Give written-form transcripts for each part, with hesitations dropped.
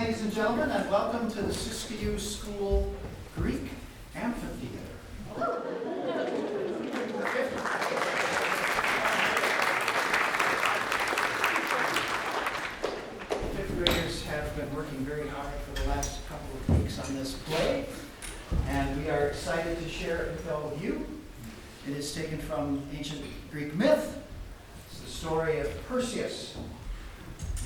ladies and gentlemen, and welcome to the Siskiyou School Greek Amphitheater. Fifth graders have been working very hard for the last couple of weeks on this play, and we are excited to share it with all of you. It is taken from ancient Greek myth. It's the story of Perseus.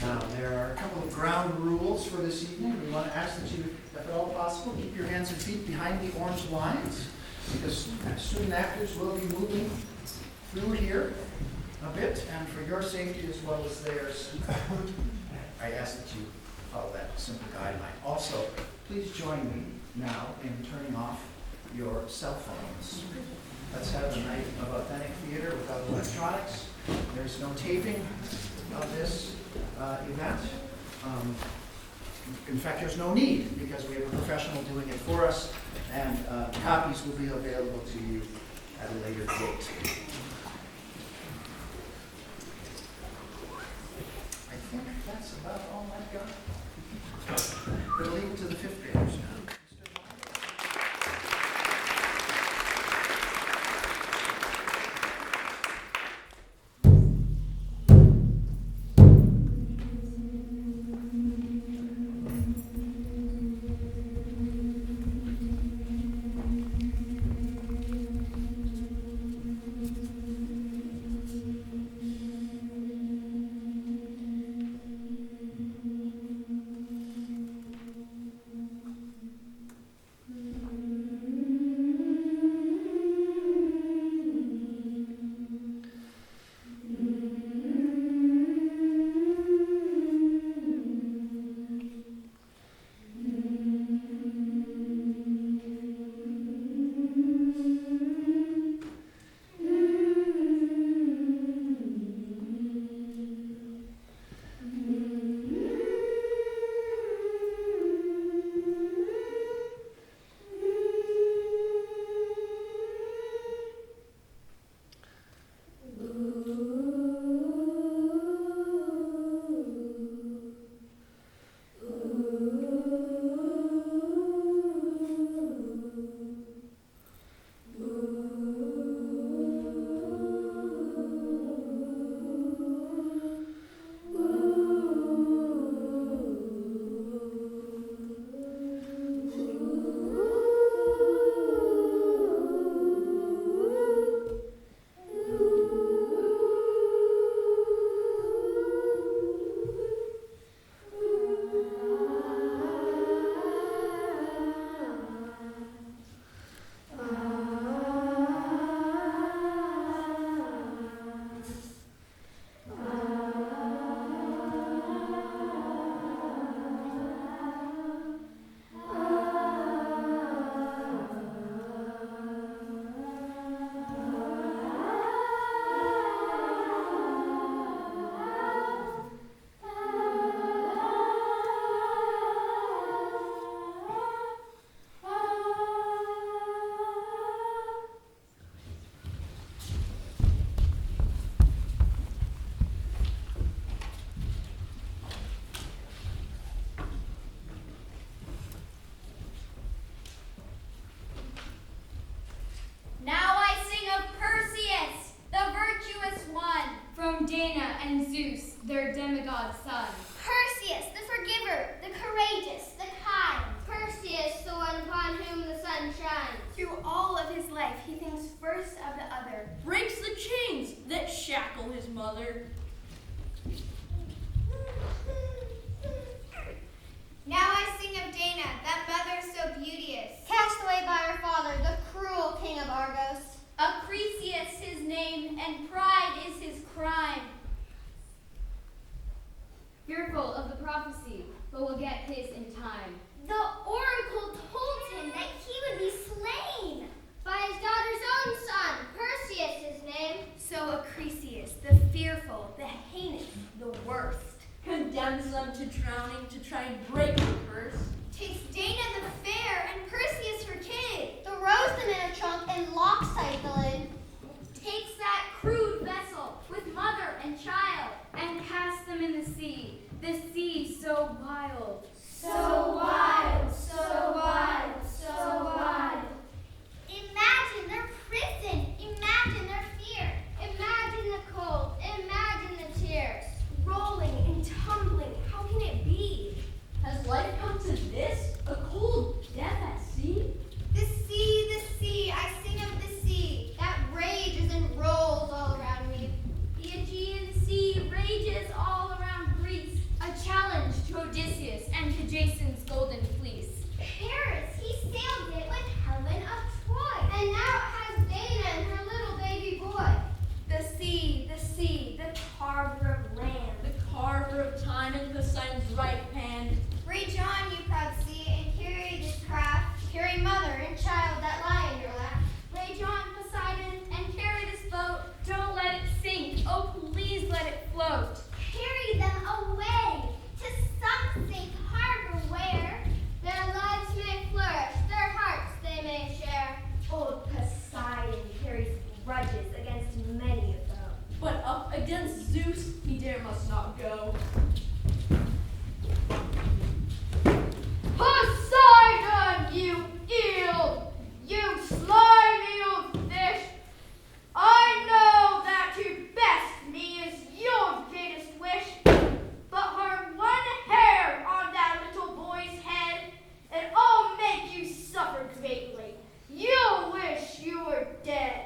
Now, there are a couple of ground rules for this evening. We want to ask that you, if at all possible, keep your hands and feet behind the orange lines, because student actors will be moving through here a bit, and for your safety as well as theirs, I ask that you follow that simple guideline. Also, please join me now in turning off your cell phones. Let's have a night of authentic theater without electronics. There's no taping of this event. In fact, there's no need because we have a professional doing it for us, and copies will be available to you at a later date. I think that's about all I've got. We'll leave it to the fifth graders now. Now I sing of Perseus, the virtuous one, from Dana and Zeus, their demigod son. Perseus, the forgiver, the courageous, the kind. Perseus, the one upon whom the sun shines. Through all of his life, he thinks first of the other, breaks the chains that shackle his mother. Now I sing of Dana, that mother so beauteous. Cast away by her father, the cruel king of Argos. Acrisius his name, and pride is his crime. Fearful of the prophecy, but will get his in time. The oracle told him that he would be slain by his daughter's own son. Perseus his name. So Acrisius, the fearful, the heinous, the worst, condemns them to drowning to try and break the curse. Takes Dana the fair and Perseus her kid. Throws them in a trunk and locks tight the lid. Takes that crude vessel with mother and child and casts them in the sea so wild, So against Zeus, he must not go. Poseidon, you eel, you slimy old fish! I know that to best me is your greatest wish, but harm one hair on that little boy's head, and I'll make you suffer greatly. You'll wish you were dead.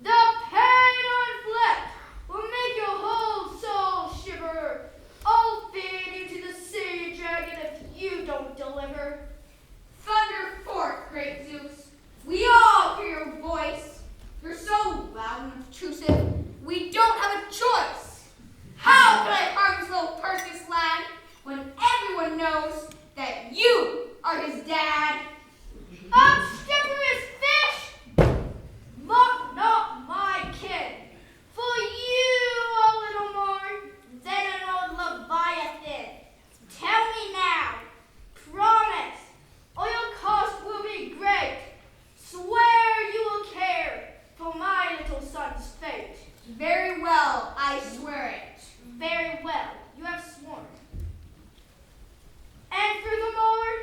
The pain inflict will make your whole soul shiver. I'll feed you to the sea dragon if you don't deliver. Thunder forth, great Zeus. We all hear your voice. You're so loud and obtrusive, we don't have a choice. How can I harm this little Perseus lad when everyone knows that you are his dad? Obstreperous fish! Mock not my kin, for you a little more than an old Leviathan. Tell me now, promise, or your cost will be great. Swear you will care for my little son's fate. Very well, I swear it. Very well, you have sworn. And furthermore,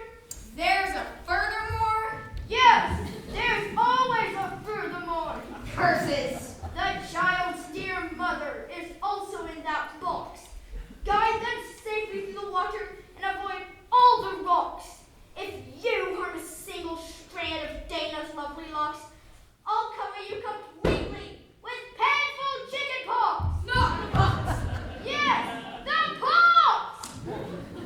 There's a furthermore? yes, there's always a furthermore. Curses! The child's dear mother is also in that box. Guide them safely through the water and avoid all the rocks. If you harm a single strand of Dana's lovely locks, I'll cover you completely with painful chicken pox. Not the box! Yes, the pox!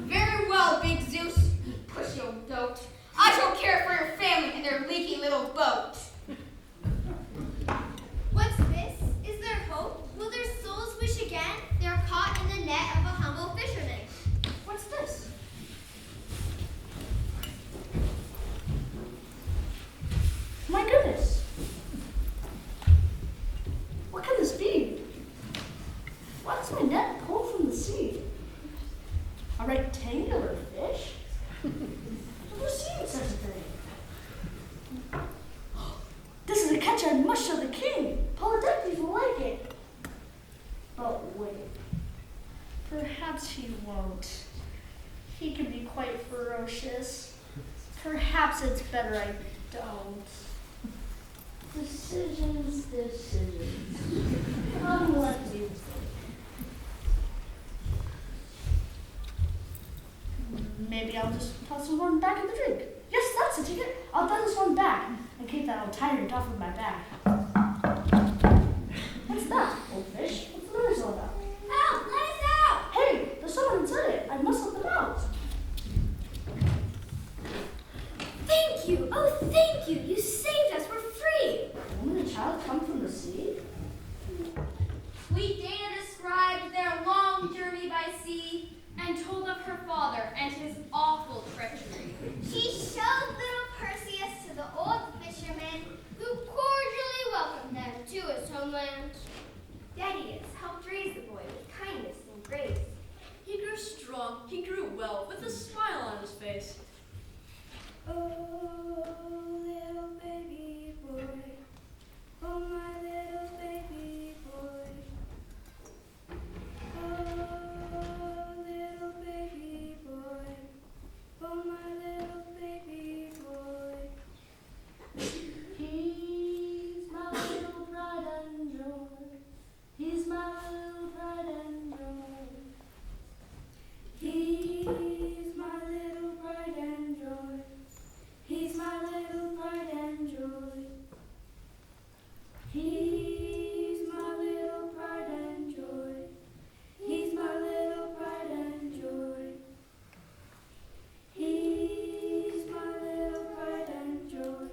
Very well, big Zeus, you pushy old goat. I shall care for your family and their leaky little boat. What's this? Is there hope? Will their souls wish again? They're caught in the net of a humble fisherman. What's this? My goodness. What can this be? Why is my net pulled from the sea? A rectangular fish? I've never seen such a thing. This is a catch I must show the king. Polydectes will like it. But wait. Perhaps he won't. He can be quite ferocious. Perhaps it's better I don't. Decisions. What do you think? Maybe I'll just toss this one back in the drink. Yes, that's the ticket. I'll throw this one back and keep that old tyrant off of my back. What's that, old fish? What's the noise all about? Help! Let us out! Hey, there's someone inside it. I must let them out. Thank you! Oh, thank you! You saved us! We're free! Won't the child come from the sea? Sweet Dana described their long journey by sea and told of her father and his awful treachery. She showed little Perseus to the old fisherman, who cordially welcomed them to his homeland. Daddy helped raise the boy with kindness and grace. He grew strong, he grew well, with a smile on his face. Oh, little baby boy, oh, my little baby boy. Oh, little baby boy, oh, my little baby boy. He's my little pride and joy. He's my little pride and joy. He's my little pride and joy. He's my little pride and joy. He's my little pride and joy. He's my little pride and joy. He's my little pride and joy.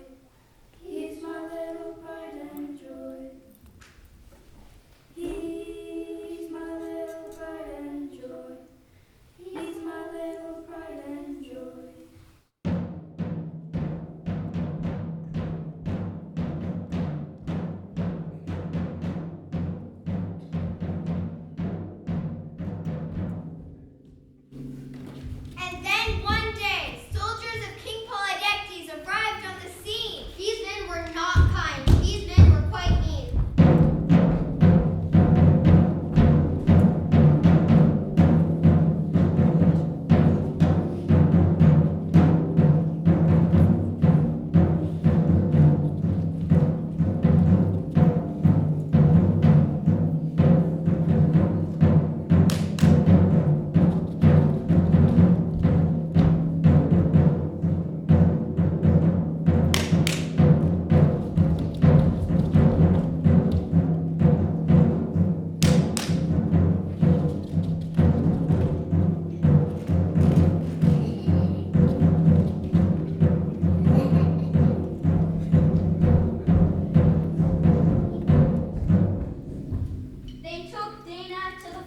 He's my little pride and joy. He's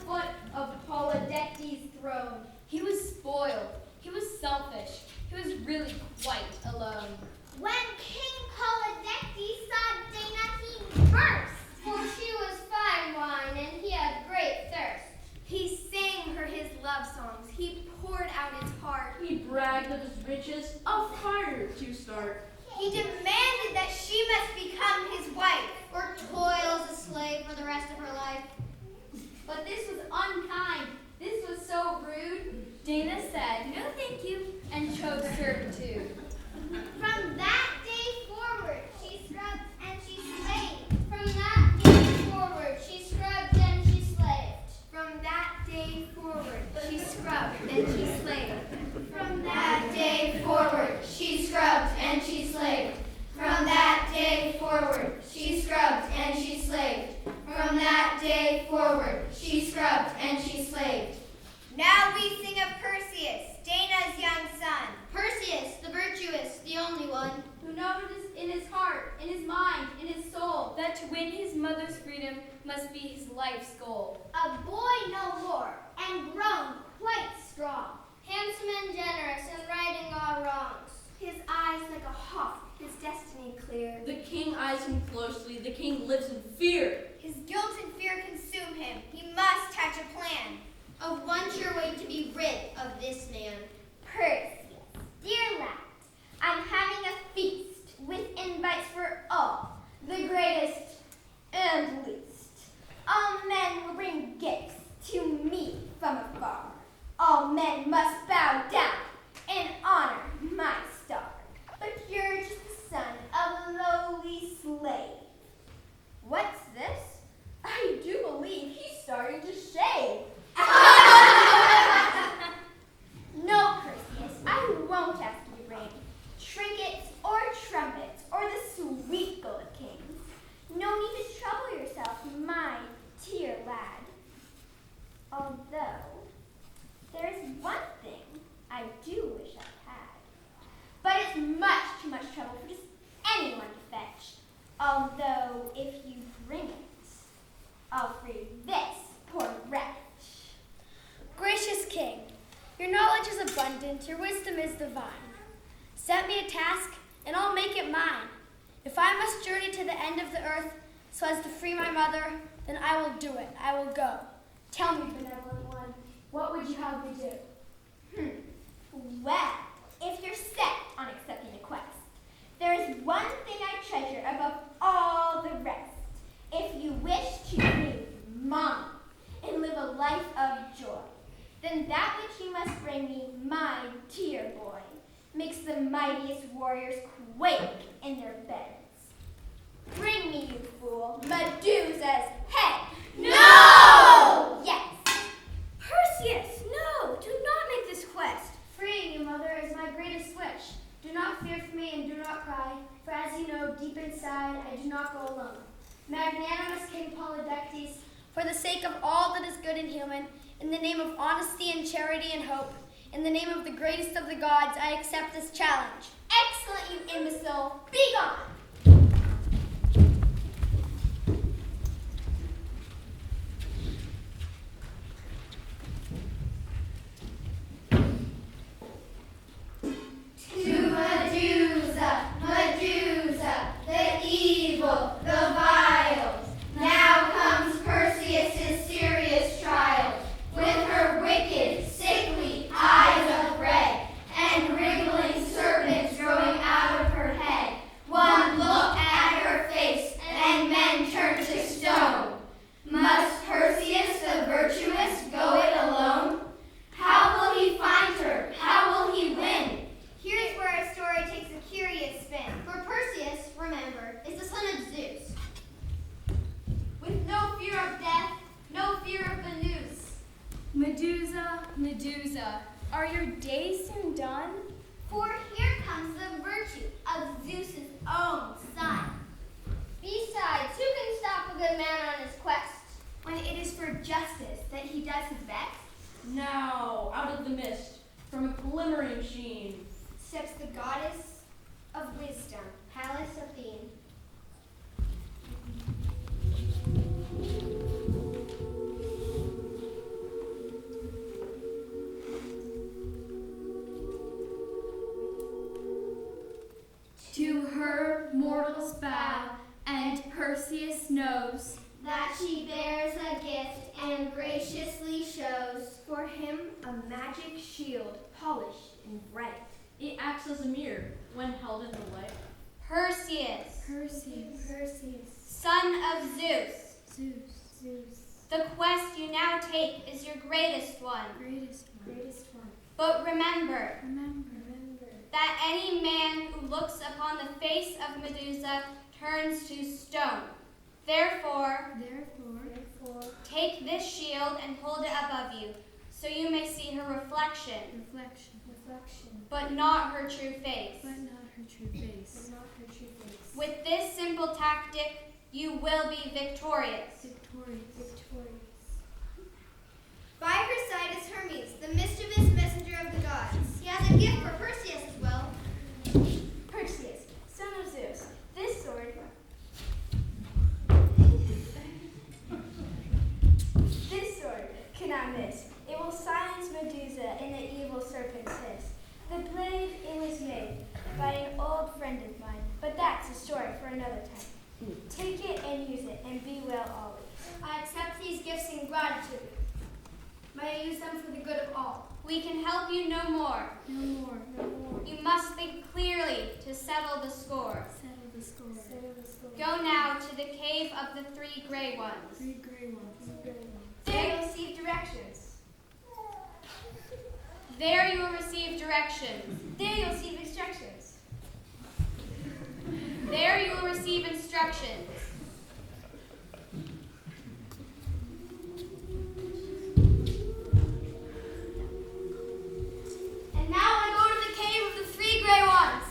foot of Polydectes' throne. He was spoiled. He was selfish. He was really quite alone. When King Polydectes saw Dana, he burst, for she was fine wine and he had great thirst. He sang her his love songs. He poured out his heart. He bragged of his riches, a fire to start. He demanded that she must become his wife, or toil as a slave for the rest of her life. But this was unkind. This was so rude. Dana said, "No, thank you," and chose servitude. From that day forward, she scrubbed and she slaved. From that day forward, she scrubbed and she slaved. From that day forward, she scrubbed and she slaved. From that day forward, she scrubbed and she slaved. From that day forward, she scrubbed and she slaved. From that day forward, she scrubbed and she slaved. Now we sing of Perseus, Dana's young son. Perseus, the virtuous, the only one. Who knows in his heart, in his mind, in his soul, That to win his mother's freedom must be his life's goal. A boy no more, and grown quite strong. Handsome and generous, and righting all wrongs. His eyes like a hawk, his destiny clear. The king eyes him closely. The king lives in fear. His guilt and fear consume him. He must hatch a plan of one sure way to be rid of this man. Perseus, dear lad, I'm having a feast with invites for all, the greatest and least. All men will bring gifts to me from afar. All men must bow down and honor my star. But you're just the son of a lowly slave. What's this? I do believe he's starting to shave. No, Perseus, I won't ask you to bring trinkets or trumpets or the sweet gold of kings. No need to trouble yourself, my dear lad. Although, there's one thing I do wish I had. But it's much too much trouble for just anyone to fetch. Although, if you bring it, I'll free this poor wretch. Gracious King, your knowledge is abundant, your wisdom is divine. Set me a task, and I'll make it mine. If I must journey to the end of the earth so as to free my mother, then I will do it. I will go. Tell me, benevolent one, what would you have me do? Well, if you're set on accepting the quest, there is one thing I treasure above all the rest. If you wish to be mine and live a life of joy, then that which you must bring me, my dear boy, makes the mightiest warriors quake in their beds. Bring me, you fool, Medusa's head. No! Yes. Perseus, no, do not make this quest. Freeing you, mother, is my greatest wish. Do not fear for me and do not cry, for as you know, deep inside, I do not go alone. Magnanimous King Polydectes, for the sake of all that is good and human, in the name of honesty and charity and hope, in the name of the greatest of the gods, I accept this challenge. Excellent, you imbecile. Be gone. To Medusa, Medusa, the evil, the vile. Now comes Perseus' serious trial, with her wicked, sickly eyes of red, and wriggling serpents growing out of her head. One look at her face, and men turn to stone. Must Perseus the virtuous go it alone? How will he find her? How will he win? Here's where our story takes a curious spin. For Perseus, remember, is the son of Zeus. with no fear of death, no fear of the noose. Medusa, Medusa, are your days soon done? For here comes the virtue of Zeus's own son. Besides, who can stop a good man on his quest? When it is for justice that he does his best, Now, out of the mist, from a glimmering sheen, steps the goddess of wisdom, Pallas Athene. gift and graciously shows for him a magic shield polished and bright. It acts as a mirror when held in the light. Perseus, Perseus, son of Zeus, Zeus, the quest you now take is your greatest one. greatest one. But remember Remember, that any man who looks upon the face of Medusa turns to stone. Therefore, take this shield and hold it above you, so you may see her reflection, but not her true face. With this simple tactic, you will be victorious. By her side is Hermes, the mischievous messenger of the gods. He has a gift for Perseus as well. Perseus, son of Zeus, this sword cannot miss. It will silence Medusa and the evil serpent's hiss. The blade, it was made by an old friend of mine, but that's a story for another time. Take it and use it, and be well always. I accept these gifts in gratitude. May I use them for the good of all. We can help you no more. You must think clearly to settle the score. Go now to the cave of the three gray ones. There you'll receive directions. There you will receive directions. There you'll receive instructions. There you will receive instructions. And now I go to the cave of the three gray ones.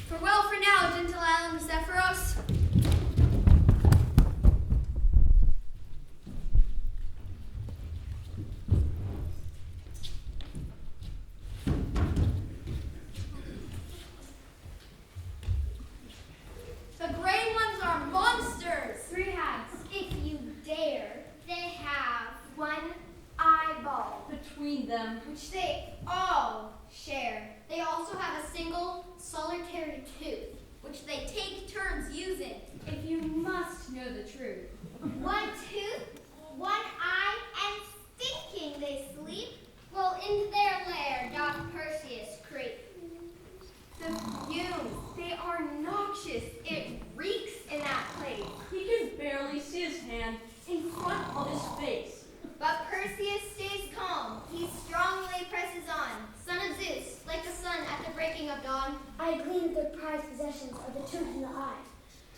Farewell for now, gentle island of Zephyros. The gray ones are monsters. Three hands, if you dare. They have one eyeball, Between them, which they all share. They also have a single solitary tooth, which they take turns using. if you must know the truth. One tooth, one eye, and thinking they sleep. Well, into their lair doth Perseus creep. The fumes, they are noxious. It reeks in that place. He can barely see his hand in front of his face. But Perseus stays calm. He strongly presses on. Son of Zeus, like the sun at the breaking of dawn. I gleaned the prized possessions of the tooth and the eye.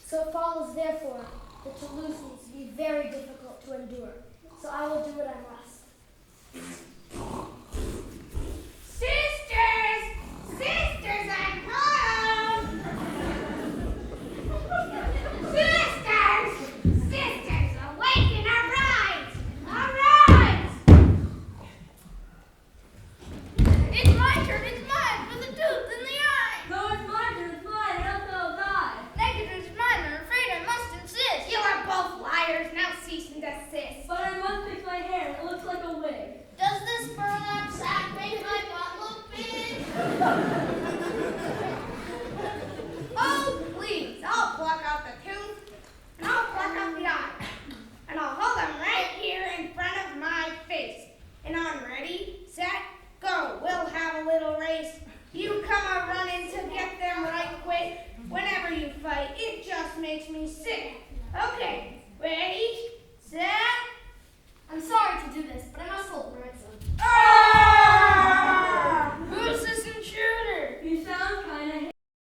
So it follows, therefore, that to lose these to be very difficult to endure. So I will do what I must. Sisters! Sisters, I'm home! Sisters! Sisters, awaken, arise! Arise! It's my turn, it's mine, for the tooth and the eye. No, it's mine, it's mine, else I'll die. Negative is mine, I'm afraid I must insist. You are both liars, now cease and desist. But I must fix my hair, it looks like a wig. Does this burlap sack make my butt look big? Oh, please, I'll pluck out the tooth, and I'll pluck out the eye, and I'll hold them right here in front of my face. And on ready, set, go. We'll have a little race. You come a-running to get them right quick. Whenever you fight, it just makes me sick. Okay,